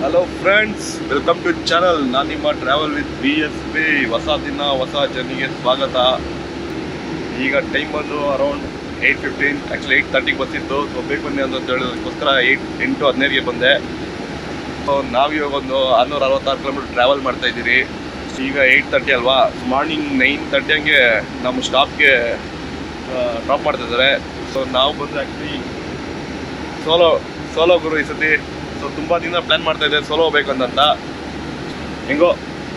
Hello friends, welcome to channel. ನಾನು ನಿಮ್ಮ travel with BSB. ಹೊಸ ದಿನ ಹೊಸ ಜರ್ನಿಗೆ ಸ್ವಾಗತ. ಈಗ ಟೈಮ್ ಬಂದು ಅರೌಂಡ್ 8:15, ಆ್ಯಕ್ಚುಲಿ 8:30ಗೆ ಬಸ್ಸಿತ್ತು. ಸೊ ಬೇಕು ಬನ್ನಿ ಅಂತ ಹೇಳೋದಕ್ಕೋಸ್ಕರ 8:15ಗೆ ಬಂದೆ. ಸೊ ನಾವಿವಾಗ ಒಂದು 666 ಕಿಲೋಮೀಟರ್ ಟ್ರಾವೆಲ್ ಮಾಡ್ತಾ ಇದ್ದೀರಿ. ಈಗ 8:30 ಅಲ್ವಾ, ಮಾರ್ನಿಂಗ್ 9:30 ಹಂಗೆ ನಮ್ಮ ಸ್ಟಾಪ್ಗೆ ಡ್ರಾಪ್ ಮಾಡ್ತಿದ್ದಾರೆ. ಸೊ ನಾವು ಬಂದು ಆ್ಯಕ್ಚುಲಿ ಸೋಲೋ ಗುರು ಈ ಸತಿ. ಸೊ ತುಂಬ ದಿನ ಪ್ಲ್ಯಾನ್ ಮಾಡ್ತಾ ಇದ್ದೆ ಸೋಲೋ ಹೋಗ್ಬೇಕಂತ. ಹೆಂಗೋ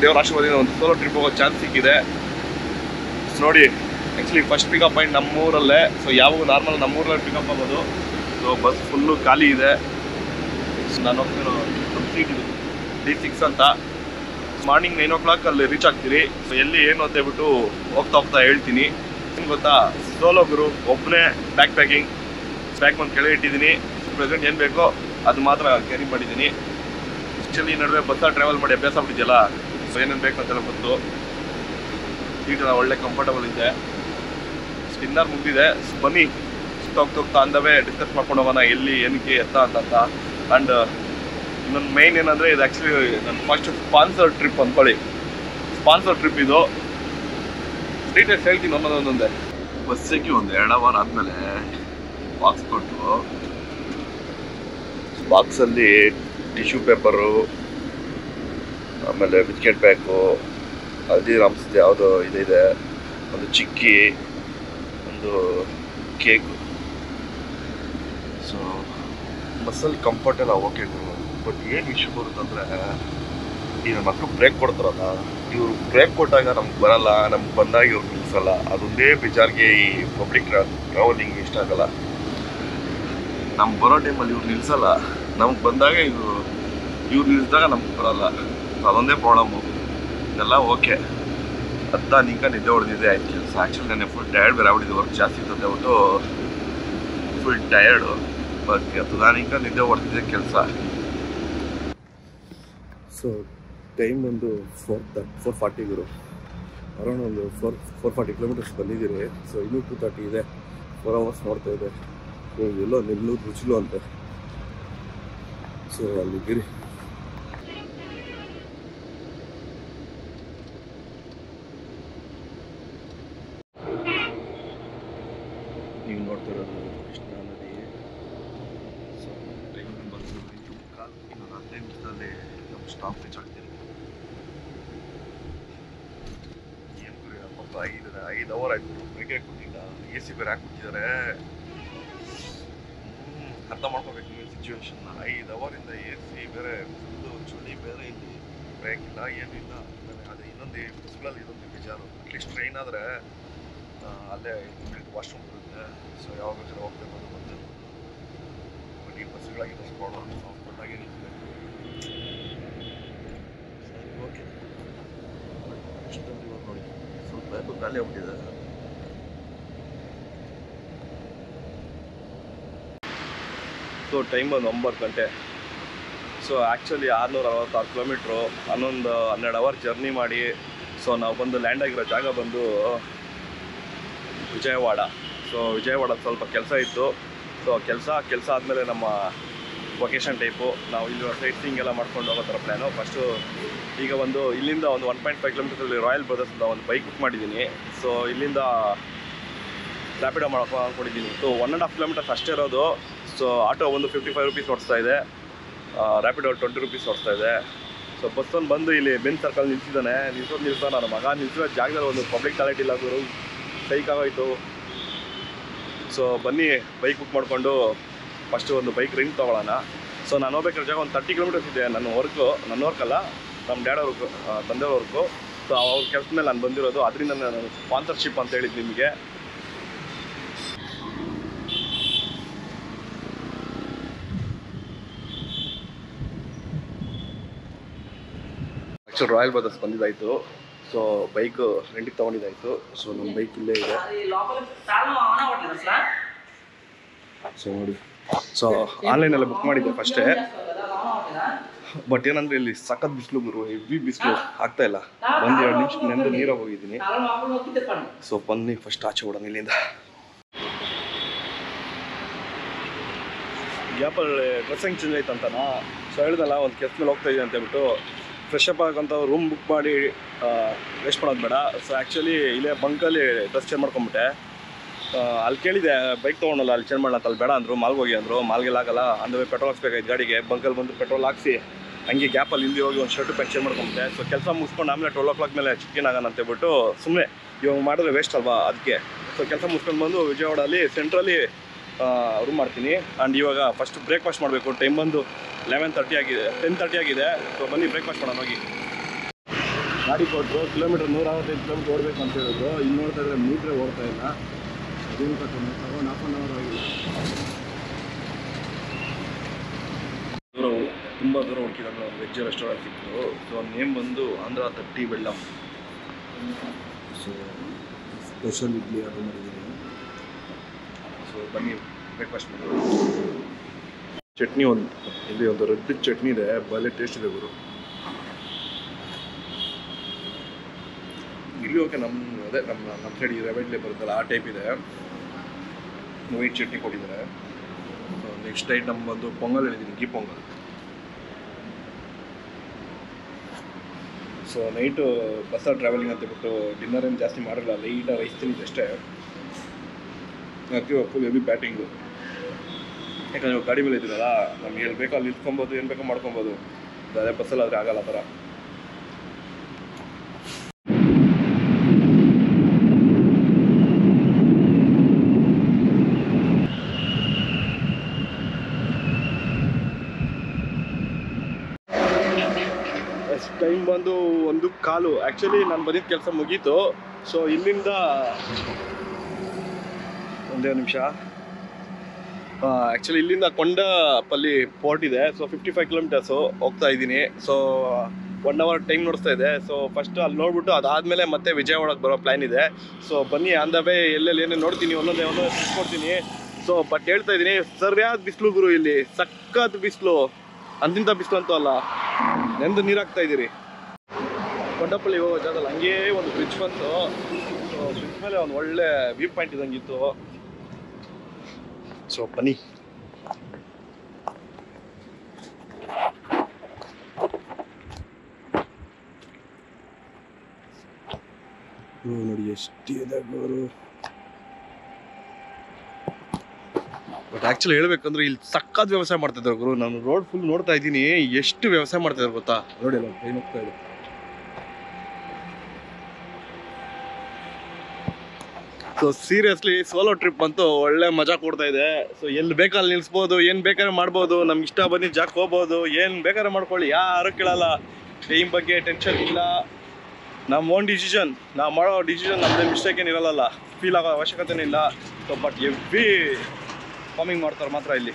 ದೇವ್ರ ಆಶೀರ್ವಾದದಿಂದ ಒಂದು ಸೋಲೋ ಟ್ರಿಪ್ ಹೋಗೋ ಚಾನ್ಸ್ ಸಿಕ್ಕಿದೆ. ನೋಡಿ, ಆ್ಯಕ್ಚುಲಿ ಫಸ್ಟ್ ಪಿಕಪ್ ಪಾಯಿಂಟ್ ನಮ್ಮೂರಲ್ಲೇ. ಸೊ ಯಾವಾಗ ನಾರ್ಮಲ್ ನಮ್ಮೂರಲ್ಲಿ ಪಿಕಪ್ ಆಗೋದು. ಸೊ ಬಸ್ ಫುಲ್ಲು ಖಾಲಿ ಇದೆ. ನಾನು ಹೋಗ್ತಿರೋ ನಮ್ಮ ಸೀಟ್ ಇದು D6 ಅಂತ. ಮಾರ್ನಿಂಗ್ 9 o'clock ಅಲ್ಲಿ ರೀಚ್ ಆಗ್ತೀರಿ. ಸೊ ಎಲ್ಲಿ ಏನು ಅಂತ ಹೇಳ್ಬಿಟ್ಟು ಹೋಗ್ತಾ ಹೇಳ್ತೀನಿ. ಏನು ಗೊತ್ತಾ, ಸೋಲೋ ಗುರು, ಒಬ್ಬನೇ ಬ್ಯಾಗ್ ಒಂದು ಕೆಳಗೆ ಇಟ್ಟಿದ್ದೀನಿ. ಪ್ರೆಸೆಂಟ್ ಏನು ಬೇಕೋ ಅದು ಮಾತ್ರ ಕ್ಯಾರಿ ಮಾಡಿದ್ದೀನಿ. ಆ್ಯಕ್ಚುಲಿ ನಡುವೆ ಬಸ್ಸಲ್ಲಿ ಟ್ರಾವೆಲ್ ಮಾಡಿ ಅಭ್ಯಾಸ ಆಗ್ಬಿಟ್ಟಿದೆಯಲ್ಲ. ಸೊ ಏನೇನು ಬೇಕು ಅಂತೆಲ್ಲ ಗೊತ್ತು. ಸೀಟೆಲ್ಲ ಒಳ್ಳೆ ಕಂಫರ್ಟಬಲ್ ಇದೆ. ಡಿನ್ನರ್ ಮುಗಿದಿದೆ. ಬನ್ನಿ ಹೋಗ್ತಾ ಅಂದವೇ ಡಿಸ್ಕಸ್ ಮಾಡ್ಕೊಂಡು ಹೋಗೋಣ ಎಲ್ಲಿ ಏನಕ್ಕೆ ಎತ್ತ ಅಂತ. ಆ್ಯಂಡ್ ಇನ್ನೊಂದು ಮೇಯ್ನ್ ಏನಂದರೆ, ಇದು ಆ್ಯಕ್ಚುಲಿ ನನ್ನ ಫಸ್ಟ್ ಸ್ಪಾನ್ಸರ್ ಟ್ರಿಪ್ ಅಂದ್ಕೊಳ್ಳಿ. ಸ್ಪಾನ್ಸರ್ ಟ್ರಿಪ್ ಇದು. ಡೀಟೇಲ್ಸ್ ಹೇಳ್ತೀನಿ ಒಂದೊಂದೇ. ಬಸ್ಸಿಗೆ ಒಂದು 2 ಅವರ್ ಆದಮೇಲೆ ಬಾಕ್ಸ್ ಕೊಟ್ಟು, ಬಾಕ್ಸಲ್ಲಿ ಟಿಶ್ಯೂ ಪೇಪರು, ಆಮೇಲೆ ಬಿಸ್ಕೆಟ್ ಪ್ಯಾಕು, ಹಲ್ದಿರಾಮ್ಸ್ದು ಯಾವುದೋ ಇದೆ, ಒಂದು ಚಿಕ್ಕಿ, ಒಂದು ಕೇಕು. ಸೊ ಬಸ್ಸಲ್ಲಿ ಕಂಫರ್ಟ್ ಎಲ್ಲ ಓಕೆ. ಬಟ್ ಏನು ಇಶ್ಯೂ ಬರುತ್ತಂದರೆ, ಈ ನಮ್ಮ ಮಕ್ಕಳು ಬ್ರೇಕ್ ಕೊಡ್ತಾರಲ್ಲ, ಇವರು ಬ್ರೇಕ್ ಕೊಟ್ಟಾಗ ನಮ್ಗೆ ಬರಲ್ಲ, ನಮ್ಗೆ ಬಂದಾಗ ಇವ್ರು ನಿಲ್ಲಿಸಲ್ಲ. ಅದೊಂದೇ ಬೇಜಾರಿಗೆ ಈ ಪಬ್ಲಿಕ್ ಟ್ರಾವೆಲಿಂಗ್ ಇಷ್ಟ ಆಗಲ್ಲ. ನಮ್ಗೆ ಬರೋ ಟೈಮಲ್ಲಿ ಇವ್ರು ನಿಲ್ಲಿಸಲ್ಲ, ನಮ್ಗೆ ಬಂದಾಗ ಇವ್ರು ನಿಲ್ಲಿಸಿದಾಗ ನಮ್ಗೆ ಬರಲ್ಲ. ಅದೊಂದೇ ಪ್ರಾಬ್ಲಮ್ಮು. ಇದೆಲ್ಲ ಓಕೆ. ನಿದ್ದೆ ಹೊಡೆದಿದೆ ಆಯ್ತು ಕೆಲಸ. ಆ್ಯಕ್ಚುಲಿ ನಾನು ಫುಲ್ ಟಯರ್ಡ್ ಬೇರೆ ಆಗ್ಬಿಟ್ಟಿದ್ದು, ವರ್ಕ್ ಜಾಸ್ತಿ ಇರ್ತದೆ ಆಗ್ಬಿಟ್ಟು ಫುಲ್ ಟಯರ್ಡು. ಬಟ್ ನಿದ್ದೆ ಹೊಡೆದಿದ್ದೆ ಕೆಲಸ. ಸೊ ಟೈಮ್ ಒಂದು 4:40 ಗುರು. ಅರೌಂಡ್ ಒಂದು 440 ಕಿಲೋಮೀಟರ್ಸ್ ಬಂದಿದ್ದೀರಿ. ಸೊ ಇನ್ನೂ 2:30 ಇದೆ. 4 ಅವರ್ಸ್ ನೋಡ್ತಾ ಇದೆ. ಸೊ ಎಲ್ಲೋ ನೆಲ್ಲೂರು ರುಚಿಲು ಅಂತೆ. ಸೊ ಅಲ್ಲಿದ್ದೀರಿ. ನೀವು ನೋಡ್ತಿರೋದು ಕೃಷ್ಣಾ ನದಿ. ಸೊ ಟೈಮ್ ಬಂದು 5:15. ಇನ್ನು 15 ನಿಮಿಷದಲ್ಲಿ ನಮ್ಮ ಸ್ಟಾಪ್ ರೀಚ್ ಆಗ್ತೀವಿ. ಏನು ಗುರಿ ಪಾಪ 5 ಅವರ್ ಆಯಿತು. ಬ್ರೇಕ್ ಕೊಟ್ಟಿಲ್ಲ, AC ಬೇರೆ ಹಾಕ್ಬಿಟ್ಟಿದ್ದಾರೆ. ಅರ್ಥ ಮಾಡ್ಕೋಬೇಕು ನೀವು ಸಿಚುವೇಶನ್ನ. 5 ಅವರಿಂದ AC ಬೇರೆ, ಫುಲ್ಲು ಚಳಿ ಬೇರೆ, ಇಲ್ಲಿ ಬ್ರೇಕ್ ಇಲ್ಲ, ಏನಿಲ್ಲ. ಅದೇ ಇನ್ನೊಂದು ಬಸ್ಗಳಲ್ಲಿ ಇದೊಂದು ಬೇಜಾರು. ಅಟ್ಲೀಸ್ಟ್ ಟ್ರೈನ್ ಆದರೆ ಅಲ್ಲೇ ವಾಶ್ರೂಮ್ ಬರುತ್ತೆ. ಸೊ ಯಾವಾಗ ಬೇಕಾದ್ರೆ ಹೋಗ್ಬೇಕು ಅಂತ ಬಂದಿರ್ಬೋದು. ಬಟ್ ಈ ಬಸ್ಸುಗಳಾಗಿ ಬಸ್ ಪ್ರಾಬ್ಲಮ್. ನಾವು ಬಂದಾಗೆ ನಿಲ್ಬೇಕು. ಸರಿ, ಓಕೆ. ಇಷ್ಟೊಂದು ಇವಾಗ ನೋಡಿ ಸ್ವಲ್ಪ ಯಾಕೋ ಖಾಲಿ ಆಗ್ಬಿಟ್ಟಿದೆ. ಸೊ ಟೈಮ್ ಒಂದು 9 ಗಂಟೆ. So actually 666 kilometre, 12 hour journey ಮಾಡಿ. ಸೊ ನಾವು ಬಂದು ಲ್ಯಾಂಡ್ ಆಗಿರೋ ಜಾಗ ಬಂದು ವಿಜಯವಾಡ. ಸೊ ವಿಜಯವಾಡ ಸ್ವಲ್ಪ ಕೆಲಸ ಇತ್ತು. ಸೊ ಕೆಲಸ ಆದಮೇಲೆ ನಮ್ಮ ವೊಕೇಶನ್ ಟೈಪು ನಾವು ಇಲ್ಲಿ ಸೈಟ್ ಸೀಯಿಂಗ್ ಎಲ್ಲ ಮಾಡ್ಕೊಂಡು ಹೋಗೋ ಥರ ಪ್ಲ್ಯಾನು. ಫಸ್ಟು ಈಗ ಇಲ್ಲಿಂದ ಒಂದು 1.5 ಕಿಲೋಮೀಟರ್ಸಲ್ಲಿ ರಾಯಲ್ ಬ್ರದರ್ಸ್ ಅಂತ ಒಂದು ಬೈಕ್ ಬುಕ್ ಮಾಡಿದ್ದೀನಿ. ಸೊ ಇಲ್ಲಿಂದ ರ್ಯಾಪಿಡೋ ಮಾಡೋಕೆ ಅಂದ್ಕೊಂಡಿದ್ದೀನಿ. ಸೊ 1.5 ಕಿಲೋಮೀಟರ್ಸ್ ಅಷ್ಟೇ ಇರೋದು. ಸೊ ಆಟೋ ಒಂದು 55 ರೂಪೀಸ್ ಓಡಿಸ್ತಾ ಇದೆ, ರ್ಯಾಪಿಡೋ 20 ರೂಪೀಸ್ ಓಡಿಸ್ತಾ ಇದೆ. ಸೊ ಬಸ್ಸೊಂದು ಬಂದು ಇಲ್ಲಿ ಬೆನ್ ಸರ್ಕಲ್ ನಿಲ್ಸಿದ್ದಾನೆ. ನಿಲ್ಸೋ ನನ್ನ ಮಗ ನಿಲ್ಸಿರೋ ಜಾಗದಲ್ಲಿ ಒಂದು ಪಬ್ಲಿಕ್ ಟಾಯ್ಲೆಟ್ ಇಲ್ಲ ಗುರು, ಸೈಕಾಗೋಯ್ತು. ಸೊ ಬನ್ನಿ ಬೈಕ್ ಬುಕ್ ಮಾಡಿಕೊಂಡು ಫಸ್ಟು ಒಂದು ಬೈಕ್ ರೆಂಟ್ ತೊಗೊಳ್ಳೋಣ. ಸೊ ನಾನು ಹೋಗ್ಬೇಕಾದ್ರೆ ಜಾಗ ಒಂದು 30 ಕಿಲೋಮೀಟರ್ಸ್ ಇದೆ. ನನ್ನ ವರ್ಕಲ್ಲ, ನಮ್ಮ ಡ್ಯಾಡ್ ಅವ್ರಿಗೂ, ತಂದೆಯವ್ರ ವರ್ಕು. ಸೊ ಅವ್ರ ಕೆಲಸ ಮೇಲೆ ನಾನು ಬಂದಿರೋದು. ಅದರಿಂದ ನಾನು ಸ್ಪಾನ್ಸರ್ಶಿಪ್ ಅಂತ ಹೇಳಿದ್ದು ನಿಮಗೆ. ಆ್ಯಕ್ಚುಲಿ ರಾಯಲ್ ಬ್ರದರ್ಸ್ ಬಂದಿದ್ದಾಯಿತು. ಸೊ ಬೈಕು ರೆಂಟಿಗೆ ತೊಗೊಂಡಿದ್ದಾಯಿತು. ಸೊ ನಮ್ಮ ಬೈಕ್ ಇಲ್ಲೇ ಇದೆ. ಸೊ ನೋಡಿ, ಸೊ ಆನ್ಲೈನೆಲ್ಲ ಬುಕ್ ಮಾಡಿದ್ದೆ ಫಸ್ಟೇ. ಬಟ್ ಏನಂದರೆ ಇಲ್ಲಿ ಸಖತ್ ಬಿಸಿಲು ಗುರು, ಹೆವಿ ಬಿಸಿಲು, ಆಗ್ತಾ ಇಲ್ಲ. ಒಂದು 2 ನಿಮಿಷ ನೆಂದು ನೀರಾಗಿ ಹೋಗಿದ್ದೀನಿ. ಸೊ ಬನ್ನಿ ಫಸ್ಟ್ ಆಚೆ ಓಡೋಣ ಇಲ್ಲಿಂದ. ಗ್ಯಾಪಲ್ಲಿ ಡ್ರೆಸ್ಸಿಂಗ್ ಚೇಂಜ್ ಆಯ್ತಂತನಾ. ಸೊ ಹೇಳ್ದಲ್ಲ ಒಂದು ಕೆಲ್ಸ ಮೇಲೆ ಹೋಗ್ತಾ ಇದ್ದೀನಿ ಅಂತ ಹೇಳ್ಬಿಟ್ಟು ಫ್ರೆಶ್ ಅಪ್ ಆಗಂತ ರೂಮ್ ಬುಕ್ ಮಾಡಿ ವೇಸ್ಟ್ ಮಾಡೋದು ಬೇಡ. ಸೊ ಆ್ಯಕ್ಚುಲಿ ಇಲ್ಲೇ ಬಂಕಲ್ಲಿ ಡ್ರೆಸ್ ಚೇಂಜ್ ಮಾಡ್ಕೊಂಬಿಟ್ಟೆ. ಅಲ್ಲಿ ಕೇಳಿದೆ ಬೈಕ್ ತೊಗೊಂಡಲ್ಲ ಅಲ್ಲಿ ಚೇಂಜ್ ಮಾಡೋಣ ಅಂತ, ಅಲ್ಲಿ ಬೇಡ ಅಂದರು. ಮಾಲ್ಗೆ ಹೋಗಿ ಅಂದರು. ಮಾಲ್ಗೆಲ್ಲ ಆಗಲ್ಲ, ಅಂದರೆ ಪೆಟ್ರೋಲ್ ಹಾಕ್ಸ್ಬೇಕಾಯ್ತು ಗಾಡಿಗೆ. ಬಂಕಲ್ಲಿ ಬಂದು ಪೆಟ್ರೋಲ್ ಹಾಕ್ಸಿ ಹಂಗೆ ಗ್ಯಾಪಲ್ಲಿ ಹಿಂದೆ ಹೋಗಿ ಒಂದು ಶರ್ಟ್ ಪ್ಯಾಂಟ್ ಚೇಂಜ್ ಮಾಡ್ಕೊಂಬಿಟ್ಟೆ. ಸೊ ಕೆಲಸ ಮುಗಿಸ್ಕೊಂಡು ಆಮೇಲೆ 12 o'clock ಮೇಲೆ ಚಿಕ್ಕನ್ ಆಗೋಣ ಅಂತೇಳ್ಬಿಟ್ಟು ಸುಮ್ಮನೆ ಇವಾಗ ಮಾಡಿದ್ರೆ ವೇಸ್ಟ್ ಅಲ್ವಾ ಅದಕ್ಕೆ. ಸೊ ಕೆಲಸ ಮುಗಿಸ್ಕೊಂಡು ಬಂದು ವಿಜಯವಾಡಲ್ಲಿ ಸೆಂಟ್ರಲ್ಲಿ ರೂಮ್ ಮಾಡ್ತೀನಿ. ಆ್ಯಂಡ್ ಇವಾಗ ಫಸ್ಟ್ ಬ್ರೇಕ್ಫಾಸ್ಟ್ ಮಾಡಬೇಕು. ಟೈಮ್ ಬಂದು 11:30 ಆಗಿದೆ, 10:30 ಆಗಿದೆ. ಸೊ ಬನ್ನಿ ಬ್ರೇಕ್ಫಾಸ್ಟ್ ಮಾಡೋಣ ಹೋಗಿ. ಗಾಡಿ ಕೊಟ್ಟರು ಕಿಲೋಮೀಟರ್ 165 ಕಿಲೋಮೀಟರ್ ಓಡಬೇಕು ಅಂತ ಹೇಳಿದ್ರು. ಇಲ್ಲಿ ನೋಡ್ತಾ ಇದ್ರೆ ಮೀಟ್ರೇ ಓಡ್ತಾ ಇಲ್ಲ. ಅದೇನು ಕಟ್ಟೋಣ ಹಾಫ್ ಆನ್ ಅವರ್ ಆಗಿಲ್ಲ. ತುಂಬ ದೂರ ಹುಡುಕಿದಾಗ ವೆಜ್ ರೆಸ್ಟೋರೆಂಟ್ ಸಿಕ್ತು. ಸೊ ನೇಮ್ ಬಂದು ಆಂಧ್ರ ತಟ್ಟಿ ಬೆಳ್ಳಂ. ಸೊ ಸ್ಪೆಷಲ್ ಇಡ್ಲಿ ಆರ್ಡರ್ ಮಾಡಿದ್ದೀನಿ. ಸೊ ಬನ್ನಿ ಬ್ರೇಕ್ಫಾಸ್ಟ್ ಮಾಡೋದು. ಚಟ್ನಿ ಇಲ್ಲಿ ಒಂದು ರೆಡ್ ಚಟ್ನಿ ಇದೆ, ಬಲೆ ಟೇಸ್ಟ್ ಇದೆ ಗುರು. ಇಲ್ಲಿ ಓಕೆ ಅದೇ ನಮ್ಮ ಸೈಡ್ ರವೆ ಇಡ್ಲಿ ಬರುತ್ತಲ್ಲ ಆ ಟೈಪ್ ಇದೆ. ವೈಟ್ ಚಟ್ನಿ ಕೊಟ್ಟಿದ್ದಾರೆ. ಸೊ ನೆಕ್ಸ್ಟ್ ಐಟಮ್ ಬಂದು ಪೊಂಗಲ್ ಹೇಳಿದ್ದೀನಿ, ಗೀ ಪೊಂಗಲ್. ಸೊ ನೈಟು ಬಸ್ಸಲ್ಲಿ ಟ್ರಾವೆಲಿಂಗ್ ಅಂತ ಬಿಟ್ಟು ಡಿನ್ನರ್ ಏನು ಜಾಸ್ತಿ ಮಾಡಿರಲ್ಲ, ಲೈಟಾಗಿ ರೈಸ್ ತಿಂದಿದ್ದು ಅಷ್ಟೇ. ಅದಕ್ಕೆ ಫುಲ್ ಹೆವಿ ಬ್ಯಾಟಿಂಗು. ಯಾಕಂದರೆ ಗಾಡಿ ಮೇಲೆ ಇದ್ದೀರಲ್ಲ, ನಮ್ಗೆ ಎಲ್ಲಿ ಬೇಕೋ ಅಲ್ಲಿ ನಿಲ್ಸ್ಕೊಬೋದು, ಏನು ಬೇಕೋ ಮಾಡ್ಕೊಬೋದು. ಅದೇ ಬಸ್ಸಲ್ಲಿ ಆದರೆ ಆಗಲ್ಲ ಆ ಥರ. ಟೈಮ್ ಬಂದು 1:15. ಆ್ಯಕ್ಚುಲಿ ನಾನು ಬಂದಿದ್ದ ಕೆಲಸ ಮುಗೀತು. ಸೊ ಇಲ್ಲಿಂದ ಒಂದೇ ನಿಮಿಷ. ಆ್ಯಕ್ಚುಲಿ ಇಲ್ಲಿಂದ ಕೊಂಡಪಲ್ಲಿ ಪೋರ್ಟ್ ಇದೆ. ಸೊ 55 ಕಿಲೋಮೀಟರ್ಸು ಹೋಗ್ತಾ ಇದ್ದೀನಿ. ಸೊ 1 hour ಟೈಮ್ ನೋಡಿಸ್ತಾ ಇದೆ. ಸೊ ಫಸ್ಟ್ ಅಲ್ಲಿ ನೋಡ್ಬಿಟ್ಟು ಅದಾದಮೇಲೆ ಮತ್ತೆ ವಿಜಯವಾಡಕ್ಕೆ ಬರೋ ಪ್ಲ್ಯಾನ್ ಇದೆ. ಸೊ ಬನ್ನಿ ಆನ್ ದ ವೇ ಎಲ್ಲೆಲ್ಲಿ ಏನೇನು ನೋಡ್ತೀನಿ, ಒಂದೊಂದೇ ತಿಳ್ಕೊಡ್ತೀನಿ. ಸೊ ಬಟ್ ಹೇಳ್ತಾ ಇದ್ದೀನಿ, ಸರಿಯಾದ ಬಿಸಿಲು ಗುರು. ಇಲ್ಲಿ ಸಖತ್ ಬಿಸಿಲು, ಅಂತಿಂತ ಬಿಸಿಲು ಅಂತೂ ಅಲ್ಲ, ನೆಂದು ನೀರು ಹಾಕ್ತಾ ಇದ್ದೀರಿ. ಕೊಂಡಪಲ್ಲಿ ಹೋಗೋ ಜಾಗದಲ್ಲಿ ಹಂಗೇ ಒಂದು ಬ್ರಿಡ್ಜ್ ಬಂತು. ಸೊ ಬ್ರಿಡ್ಜ್ ಮೇಲೆ ಒಂದು ಒಳ್ಳೆ ವ್ಯೂ ಪಾಯಿಂಟ್ ಇದ್ದಂಗಿತ್ತು. ಸೊ ಬನ್ನಿ. ನೋಡಿ ಎಷ್ಟಿದೆ ಗುರು. ಬಟ್ ಆ್ಯಕ್ಚುಲಿ ಹೇಳ್ಬೇಕಂದ್ರೆ ಇಲ್ಲಿ ಸಕ್ಕತ್ ವ್ಯವಸಾಯ ಮಾಡ್ತಿದ್ದಾರೆ ಗುರು. ನಾನು ರೋಡ್ ಫುಲ್ ನೋಡ್ತಾ ಇದ್ದೀನಿ, ಎಷ್ಟು ವ್ಯವಸಾಯ ಮಾಡ್ತಿದ್ದಾರೆ ಗೊತ್ತಾ. ನೋಡಿ ಅಲ್ಲ ಟ್ರೈನ್ ಹೋಗ್ತಾ ಇದೆ. ಸೊ ಸೀರಿಯಸ್ಲಿ ಸೋಲೋ ಟ್ರಿಪ್ ಅಂತೂ ಒಳ್ಳೆ ಮಜಾ ಕೊಡ್ತಾ ಇದೆ. ಸೊ ಎಲ್ಲಿ ಬೇಕಾದ್ರೆ ನಿಲ್ಲಿಸ್ಬೋದು, ಏನು ಬೇಕಾದ್ರೆ ಮಾಡ್ಬೋದು, ನಮ್ಗೆ ಇಷ್ಟ ಬಂದಿದ್ದು ಜಾಕ್ ಹೋಗ್ಬೋದು, ಏನು ಬೇಕಾದ್ರೆ ಮಾಡ್ಕೊಳ್ಳಿ, ಯಾರು ಕೇಳಲ್ಲ. ಟೈಮ್ ಬಗ್ಗೆ ಟೆನ್ಷನ್ ಇಲ್ಲ. ನಮ್ಮ ಓನ್ ಡಿಸಿಷನ್, ನಾವು ಮಾಡೋ ಡಿಸಿಷನ್ ನಮ್ಮದೇ ಮಿಸ್ಟೇಕ್ ಏನಿರಲ್ಲ, ಫೀಲ್ ಆಗೋ ಅವಶ್ಯಕತೆನೇ ಇಲ್ಲ. ಸೊ ಬಟ್ ಎವ್ರಿ ಫಾರ್ಮಿಂಗ್ ಮಾಡ್ತಾರೆ ಮಾತ್ರ ಇಲ್ಲಿ.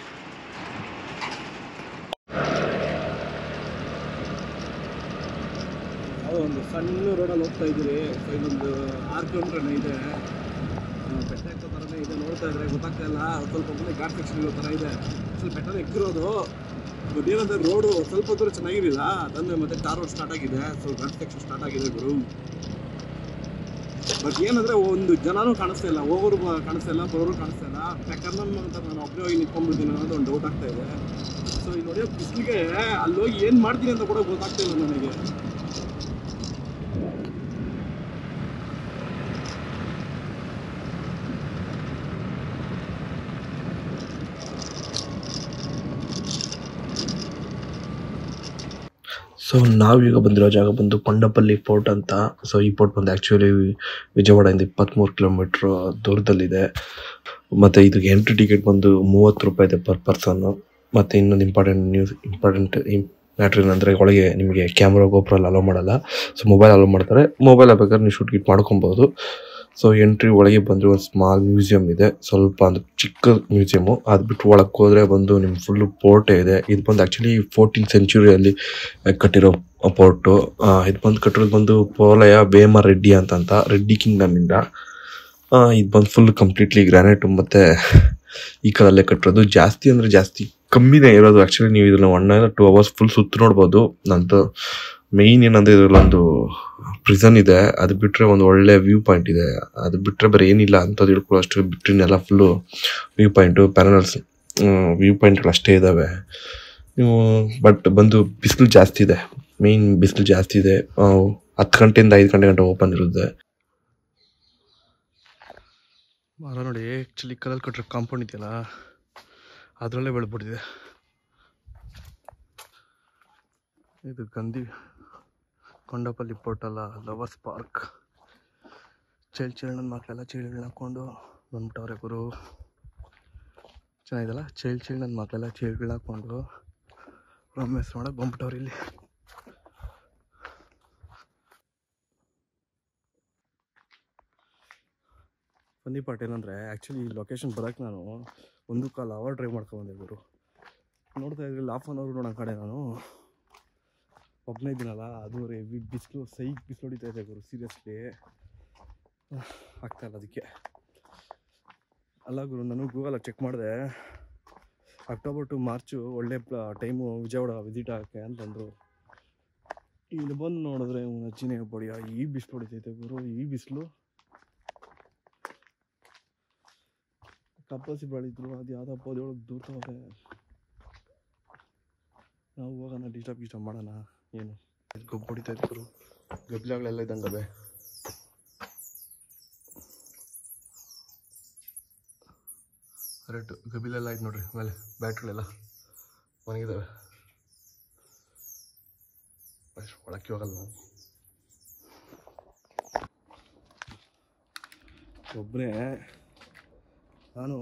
ಯಾವುದೋ ಒಂದು ಸಣ್ಣ ರೋಡಲ್ಲಿ ಹೋಗ್ತಾ ಇದ್ದೀರಿ. ಸೊ ಇದೊಂದು 6 ಕಿಲೋಮೀಟರ್ ಇದೆ. ಬೆಟ್ಟ ಎಕ್ಕೋ ಥರನೇ ಇದೆ. ನೋಡ್ತಾ ಇದ್ರೆ ಗೊತ್ತಾಗ್ತಾ ಇಲ್ಲ, ಸ್ವಲ್ಪ ಮುಂದೆ ಘಾಟ್ ಸೆಕ್ಷನ್ ಇರೋ ಥರ ಇದೆ. ಸ್ವಲ್ಪ ಬೆಟ್ಟನ ಎಕ್ಕಿರೋದು. ಬಟ್ ಏನಂದರೆ ರೋಡು ಸ್ವಲ್ಪ ದೂರ ಚೆನ್ನಾಗಿರಲಿಲ್ಲ, ಅದಂದರೆ ಮತ್ತೆ ಟಾರ್ ರೋಡ್ ಸ್ಟಾರ್ಟ್ ಆಗಿದೆ. ಸೊ ಘಾಟ್ ಸೆಕ್ಷನ್ ಸ್ಟಾರ್ಟ್ ಆಗಿದೆ ಗುರು. ಬಟ್ ಏನಂದರೆ ಒಂದು ಜನನೂ ಕಾಣಿಸ್ತಾ ಇಲ್ಲ, ಹೋಗೋರು ಕಾಣಿಸ್ತಾ ಇಲ್ಲ, ಬರೋರು ಕಾಣಿಸ್ತಾ ಇಲ್ಲ. ಯಾಕಂದ್ರೆ ಅಂತ ನಾನು ಒಬ್ಬನೇ ಹೋಗಿ ನಿಂತ್ಕೊಂಡ್ಬಿಡ್ತೀನಿ ಅನ್ನೋದು ಒಂದು ಡೌಟ್ ಆಗ್ತಾ ಇದೆ. ಸೊ ಇಲ್ಲಿ ನೋಡಿ ಬಿಸಿಲಿಗೆ ಅಲ್ಲಿ ಹೋಗಿ ಏನು ಮಾಡ್ತೀನಿ ಅಂತ ಕೂಡ ಗೊತ್ತಾಗ್ತಾ ಇಲ್ಲ ನನಗೆ. ಸೊ ನಾವೀಗ ಬಂದಿರೋ ಜಾಗ ಬಂದು ಕೊಂಡಪಲ್ಲಿ ಪೋರ್ಟ್ ಅಂತ. ಸೊ ಈ ಪೋರ್ಟ್ ಬಂದು ಆ್ಯಕ್ಚುಲಿ ವಿಜಯವಾಡದಿಂದ 23 ಕಿಲೋಮೀಟ್ರ್ ದೂರದಲ್ಲಿದೆ. ಮತ್ತು ಇದಕ್ಕೆ ಎಂಟ್ರಿ ಟಿಕೆಟ್ ಬಂದು 30 ರೂಪಾಯಿ ಇದೆ ಪರ್ ಪರ್ಸನ್ನು. ಮತ್ತು ಇನ್ನೊಂದು ಇಂಪಾರ್ಟೆಂಟ್ ಮ್ಯಾಟ್ರ್ ಏನಂದರೆ ಒಳಗೆ ನಿಮಗೆ ಕ್ಯಾಮ್ರಾ ಗೋಪುರ ಅಲೋ ಮಾಡಲ್ಲ. ಸೊ ಮೊಬೈಲ್ ಅಲೋ ಮಾಡ್ತಾರೆ. ಮೊಬೈಲ್ ಬೇಕಾದ್ರೆ ನೀವು ಶೂಟ್ ಗಿಟ್ ಮಾಡ್ಕೊಬೋದು. ಸೊ ಎಂಟ್ರಿ ಒಳಗೆ ಬಂದರೆ ಒಂದು ಸ್ಮಾಲ್ ಮ್ಯೂಸಿಯಂ ಇದೆ, ಸ್ವಲ್ಪ ಒಂದು ಚಿಕ್ಕ ಮ್ಯೂಸಿಯಮು. ಅದು ಬಿಟ್ಟು ಒಳಗೆ ಹೋದರೆ ಬಂದು ನಿಮ್ಮ ಫುಲ್ಲು ಪೋರ್ಟೇ ಇದೆ. ಇದು ಬಂದು ಆ್ಯಕ್ಚುಲಿ 14th century ಕಟ್ಟಿರೋ ಪೋರ್ಟು. ಇದು ಬಂದು ಕಟ್ಟಿರೋದು ಬಂದು ಪೋಲಯ ವೇಮ ರೆಡ್ಡಿ ಅಂತ ರೆಡ್ಡಿ ಕಿಂಗ್ಡಮಿಂದ. ಇದು ಬಂದು ಫುಲ್ ಕಂಪ್ಲೀಟ್ಲಿ ಗ್ರಾನೈಟು ಮತ್ತು ಈ ಕಲ್ಲಲ್ಲೇ ಕಟ್ಟಿರೋದು. ಜಾಸ್ತಿ ಅಂದರೆ ಜಾಸ್ತಿ ಕಮ್ಮಿನೇ ಇರೋದು. ಆ್ಯಕ್ಚುಲಿ ನೀವು ಇದನ್ನು 1 or 2 hours ಫುಲ್ ಸುತ್ತು ನೋಡ್ಬೋದು. ನಂತರ ಮೇಯ್ನ್ ಏನಂದರೆ ಇದರಲ್ಲೊಂದು ಪ್ರಿಸನ್ ಇದೆ. ಅದು ಬಿಟ್ಟರೆ ಒಂದು ಒಳ್ಳೆ ವ್ಯೂ ಪಾಯಿಂಟ್ ಇದೆ. ಅದು ಬಿಟ್ಟರೆ ಬೇರೆ ಏನಿಲ್ಲ ಅಂಥದ್ದು ಹೇಳ್ಕೊಳ್ಳೋ ಅಷ್ಟು ಬಿಟ್ಟರೆ ಎಲ್ಲ full view point, panels view ಪಾಯಿಂಟ್ಗಳು ಅಷ್ಟೇ ಇದ್ದಾವೆ. ನೀವು ಬಟ್ ಬಂದು ಬಿಸಿಲು ಜಾಸ್ತಿ ಇದೆ, ಮೇಯ್ನ್ ಬಿಸಿಲು ಜಾಸ್ತಿ ಇದೆ. 10 ಗಂಟೆಯಿಂದ 5 ಗಂಟೆ ಓಪನ್ ಇರುತ್ತೆ. ಮರ ನೋಡಿ, ಆ್ಯಕ್ಚುಲಿ ಕಲ್ಲಲ್ಲಿ ಕಟ್ಟಿರೋ ಕಾಂಪೌಂಡ್ ಇದೆಯಲ್ಲ ಅದರಲ್ಲೇ ಬೆಳೆದ್ಬಿಟ್ಟಿದೆ. ಇದು Gandhi Kondapalli ಪೋರ್ಟಲ್ಲ, lovers park. Child ಮಕ್ಕಳೆಲ್ಲ ಚೈಲ್ಡ್ ಹಾಕ್ಕೊಂಡು ಬಂದ್ಬಿಟ್ಟವ್ರೆ ಗುರು. ಚೆನ್ನಾಗಿದಲ್ಲ, ಚೈಲ್ಡ್ ನನ್ನ ಮಕ್ಕಳೆಲ್ಲ ಚೈಲ್ಡ್ಗಳು ಹಾಕ್ಕೊಂಡು ರೊಮ್ಯಾನ್ಸ್ ಮಾಡಕ್ಕೆ ಬಂದ್ಬಿಟ್ಟವ್ರು ಇಲ್ಲಿ. ಫನ್ನಿ ಪಾರ್ಟ್ ಏನಂದರೆ, ಆ್ಯಕ್ಚುಲಿ ಈ ಲೊಕೇಶನ್ ಬರೋಕ್ಕೆ ನಾನು 1.25 ಅವರ್ ಡ್ರೈವ್ ಮಾಡ್ಕೊಂಡ್ಬಂದೆ ಗುರು. ನೋಡ್ತಾ ಇದ್ರಲ್ಲಿ 1/2 ಅವರ್ ನೋಡೋ ಕಡೆ ನಾನು ಒಬ್ಬನೇ ಇದ್ದೀನಲ್ಲ, ಅದು ಹೆವಿ ಬಿಸಿಲು, ಬಿಸಿಲು ಹೊಡಿತಾ ಇದೆ ಗುರು. ಸೀರಿಯಸ್ಲಿ ಆಗ್ತಾಯಿಲ್ಲ ಅದಕ್ಕೆ. ಅಲ್ಲ ಗುರು, ನಾನು ಗೂಗಲಾಗಿ ಚೆಕ್ ಮಾಡಿದೆ, ಅಕ್ಟೋಬರ್ ಟು ಮಾರ್ಚು ಒಳ್ಳೆ ಟೈಮು ವಿಜಯವಾಡ ವಿಸಿಟ್ ಆಗೋಕ್ಕೆ ಅಂತಂದರು. ಇಲ್ಲಿ ಬಂದು ನೋಡಿದ್ರೆ ಅಜ್ಜಿನೇ ಬಡಿಯ ಈ ಬಿಸಿಲು ಹೊಡಿತೈತೆ ಗುರು. ಈ ಬಿಸಿಲು ಕಪ್ಪಸಿ ಬೆಳಿದ್ರು, ಅದು ಯಾವುದಪ್ಪ ಅದೊಳಗೆ ದೂರ್ತವೆ. ನಾವು ಹೋಗೋಣ, ಡಿಸ್ಟರ್ಬ್ ಮಾಡೋಣ. ಏನು ಗೊಬ್ಬ ಹೊಡಿತೈತೆ ಗುರು, ಗಬ್ಲಾಗಳೆಲ್ಲ ಇದ್ದಂಗವೆ. ಕರೆಕ್ಟು ಗಬಿಲೆಲ್ಲ ಆಯ್ತು ನೋಡ್ರಿ, ಆಮೇಲೆ ಬ್ಯಾಟ್ರಿಗಳೆಲ್ಲ ಒಣಗಿದ್ದಾವೆ. ಒಳಕ್ಕೆ ಹೋಗಲ್ಲ ನಾವು, ಒಬ್ಬನೇ. ನಾನು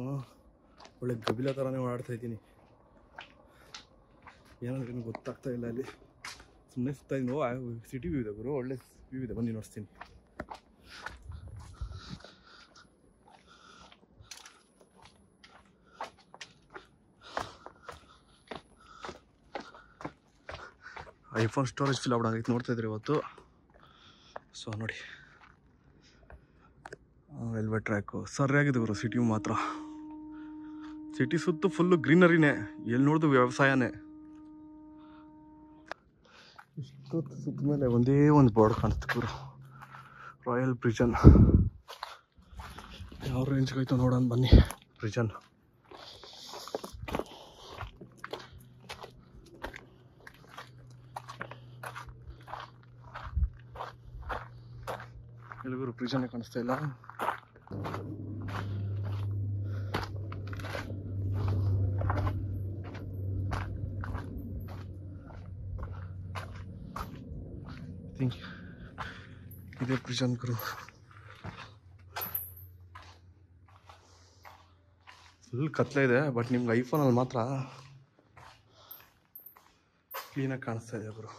ಒಳ್ಳೆ ಗಬಿಲ ಥರನೇ ಓಡಾಡ್ತಾಯಿದ್ದೀನಿ. ಏನಂದ್ರೆ ಏನು ಗೊತ್ತಾಗ್ತಾ ಇಲ್ಲ. ಅಲ್ಲಿ ಸುಮ್ಮನೆ ಸುತ್ತಾ ಇದ್ದೀನಿ. ಸಿಟಿ ವ್ಯೂ ಇದೆ ಗುರು, ಒಳ್ಳೆ ವ್ಯೂ ಇದೆ, ಬನ್ನಿ ನೋಡಿಸ್ತೀನಿ. ಐಫೋನ್ ಸ್ಟೋರೇಜ್ ಫಿಲ್ ಆಗ್ಬಿಡಂಗೈತೆ, ನೋಡ್ತಾ ಇದ್ರಿ ಇವತ್ತು. ಸೊ ನೋಡಿ, ರೈಲ್ವೆ ಟ್ರ್ಯಾಕು ಸರಿಯಾಗಿದೆ ಗುರು. ಸಿಟಿ ಮಾತ್ರ, ಸಿಟಿ ಸುತ್ತು ಫುಲ್ಲು ಗ್ರೀನರಿನೇ, ಎಲ್ಲಿ ನೋಡಿದ್ರು ವ್ಯವಸಾಯನೇ. ಇಷ್ಟೊತ್ತು ಸುತ್ತ ಮೇಲೆ ಒಂದೇ ಒಂದು ಬೋರ್ಡ್ ಕಾಣಿಸ್ತು ಗುರು, ರಾಯಲ್ ಪ್ರಿಸನ್. ಯಾವ ರೇಂಜ್ಗೆ ಹೋಯ್ತು ನೋಡೋಣ ಬನ್ನಿ. ಪ್ರಿಸನ್ ಎಲ್ಲರೂ ಪ್ರಿಸನ್ನೇ ಕಾಣಿಸ್ತಾ ಇಲ್ಲ. ಥಿಂಕ್ ಇದೇ ಪ್ರಿಸನ್ ಗುರು. ಫುಲ್ ಕತ್ಲೆ ಇದೆ, ಬಟ್ ನಿಮ್ಗೆ ಐಫೋನಲ್ಲಿ ಮಾತ್ರ ಕ್ಲೀನಾಗಿ ಕಾಣಿಸ್ತಾ ಇದೆ ಗುರು.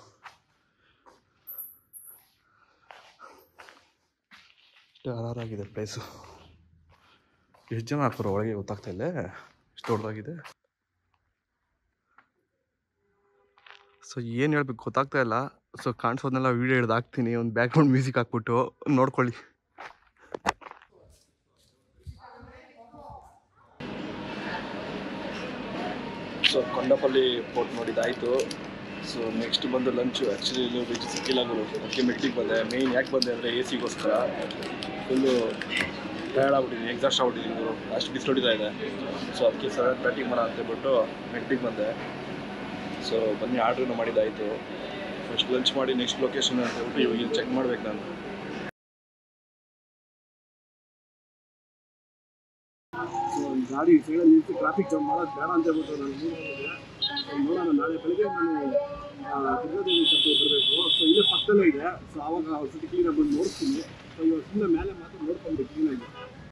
ಆರಾರಾಗಿದೆ ಪ್ಲೇಸು. ಎಷ್ಟು ಜನ ಹಾಕ್ತಾರೋ ಒಳಗೆ ಗೊತ್ತಾಗ್ತಾ ಇಲ್ಲ, ಎಷ್ಟು ದೊಡ್ಡದಾಗಿದೆ. ಸೊ ಏನು ಹೇಳ್ಬೇಕು ಗೊತ್ತಾಗ್ತಾ ಇಲ್ಲ. ಸೊ ಕಾಣಿಸೋದನ್ನೆಲ್ಲ ವೀಡಿಯೋ ಹಿಡ್ದು ಹಾಕ್ತೀನಿ, ಒಂದು ಬ್ಯಾಕ್ಗ್ರೌಂಡ್ ಮ್ಯೂಸಿಕ್ ಹಾಕ್ಬಿಟ್ಟು ನೋಡ್ಕೊಳ್ಳಿ. ಸೊ ಕೊಂಡಪಲ್ಲಿ ಪೋರ್ಟ್ ನೋಡಿದ್ದಾಯಿತು. ಸೊ ನೆಕ್ಸ್ಟ್ ಬಂದು ಲಂಚು. ಆ್ಯಕ್ಚುಲಿ ಇಲ್ಲಿ ವೆಜ್ ಸಿಕ್ಕಿಲ್ಲ ಗುರು, ಅದಕ್ಕೆ ಮೆಟ್ಟಿಗೆ ಬಂದೆ. ಮೇಯ್ನ್ ಯಾಕೆ ಬಂದೆ ಅಂದರೆ AC ಗೋಸ್ಕರ. ಫುಲ್ಲು ಟಯರ್ಡ್ ಆಗ್ಬಿಟ್ಟಿದ್ದೀನಿ, ಎಕ್ಸಾಸ್ಟ್ ಆಗ್ಬಿಟ್ಟಿದ್ದೀನಿ ಗುರು, ಅಷ್ಟು ಬಿಸಿಲು ಹೊಡಿತಾ ಇದೆ. ಸೊ ಅದಕ್ಕೆ ಸಡನ್ ಬ್ಯಾಟಿಂಗ್ ಮಾಡೋಣ ಅಂತೇಳ್ಬಿಟ್ಟು ಮೆಟ್ಟಿಗೆ ಬಂದೆ. ಸೊ ಬನ್ನಿ, ಆರ್ಡ್ರನ್ನು ಮಾಡಿದ್ದಾಯಿತು. ಫಸ್ಟ್ ಲಂಚ್ ಮಾಡಿ ನೆಕ್ಸ್ಟ್ ಲೊಕೇಶನ್ ಅಂತ ಹೇಳ್ಬಿಟ್ಟು ಇವಾಗ ಇಲ್ಲಿ ಚೆಕ್ ಮಾಡ್ಬೇಕು ನಾನು. ಗಾಡಿ ಸೈಡಲ್ಲಿ ನಿಂತು ಟ್ರಾಫಿಕ್ ಜಾಮ್ ಮಾಡೋದು ಬೇಡ ಅಂತ ಹೇಳ್ಬಿಟ್ಟು ನಾನು ನೋಡೋಣ. ನಾಳೆ ಬೆಳಗ್ಗೆ ನಾನು ದುರ್ಗಾದೇವಿ ಟೆಂಪಲ್ ಬರಬೇಕು. ಸೊ ಇಲ್ಲೇ ಪಕ್ಕದಲ್ಲೇ ಇದೆ. ಸೊ ಆವಾಗ ಸಿಟಿ ಕ್ಲೀನಾಗಿ ಬಂದು ನೋಡ್ತೀನಿ. ಸೊ ಇವಾಗ ಸುಮ್ಮನೆ ಮೇಲೆ ಮಾತ್ರ ನೋಡ್ಕೊಂಡು ಕ್ಲೀನಾಗಿ